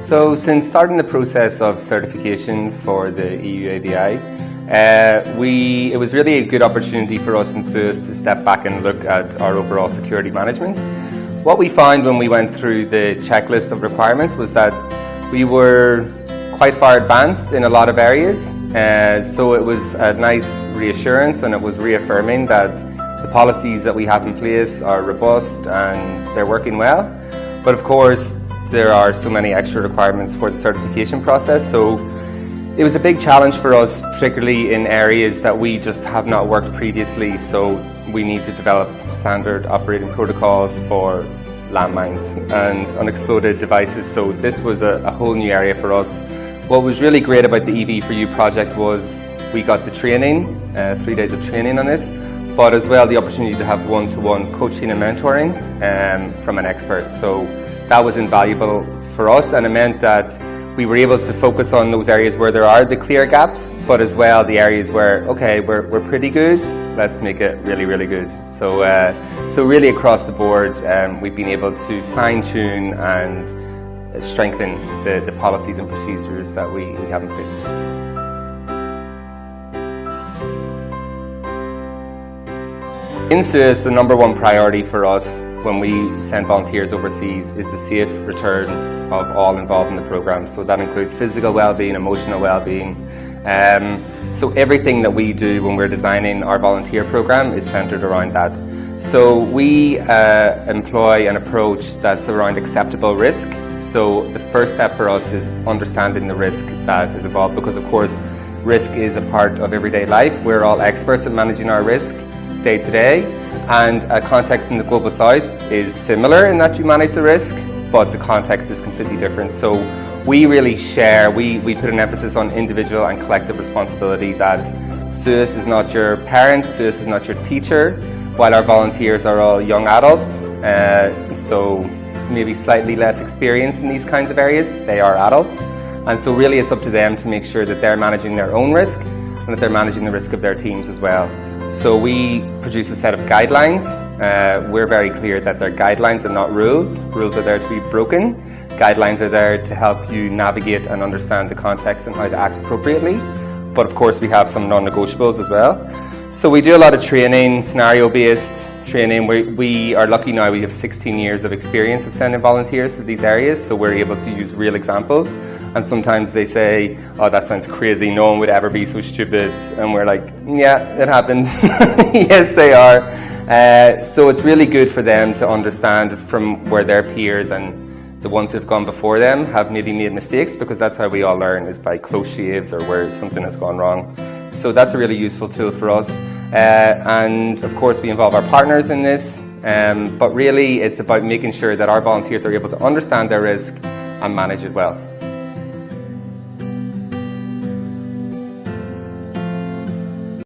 So since starting the process of certification for the EU ABI, it was really a good opportunity for us in SUEZ to step back and look at our overall security management. What we found when we went through the checklist of requirements was that we were quite far advanced in a lot of areas, so it was a nice reassurance, and it was reaffirming that the policies that we have in place are robust and they're working well. But of course, there are so many extra requirements for the certification process, so it was a big challenge for us, particularly in areas that we just have not worked previously. So we need to develop standard operating protocols for landmines and unexploded devices. So this was a whole new area for us. What was really great about the EV4U project was we got the training, 3 days of training on this, but as well the opportunity to have one-to-one coaching and mentoring from an expert. So that was invaluable for us, and it meant that we were able to focus on those areas where there are the clear gaps, but as well the areas where, okay, we're pretty good, let's make it really, really good. So really across the board, we've been able to fine-tune and strengthen the policies and procedures that we have in place. In SUEZ, the number one priority for us when we send volunteers overseas is the safe return of all involved in the program. So that includes physical well-being, emotional well-being. So everything that we do when we're designing our volunteer program is centered around that. So we employ an approach that's around acceptable risk. So the first step for us is understanding the risk that is involved, because of course risk is a part of everyday life. We're all experts at managing our risk day to day, and a context in the Global South is similar in that you manage the risk, but the context is completely different. So we really share, we put an emphasis on individual and collective responsibility, that SUEZ is not your parent, SUEZ is not your teacher, while our volunteers are all young adults, so maybe slightly less experienced in these kinds of areas, they are adults. And so really it's up to them to make sure that they're managing their own risk and that they're managing the risk of their teams as well. So we produce a set of guidelines. We're very clear that they're guidelines and not rules. Rules are there to be broken. Guidelines are there to help you navigate and understand the context and how to act appropriately. But of course we have some non-negotiables as well. So we do a lot of training, scenario-based training. We are lucky now, we have 16 years of experience of sending volunteers to these areas, so we're able to use real examples. And sometimes they say, oh, that sounds crazy, no one would ever be so stupid. And we're like, yeah, it happened. Yes, they are. So it's really good for them to understand from where their peers and the ones who've gone before them have maybe made mistakes, because that's how we all learn, is by close shaves or where something has gone wrong. So that's a really useful tool for us. And of course we involve our partners in this, but really it's about making sure that our volunteers are able to understand their risk and manage it well.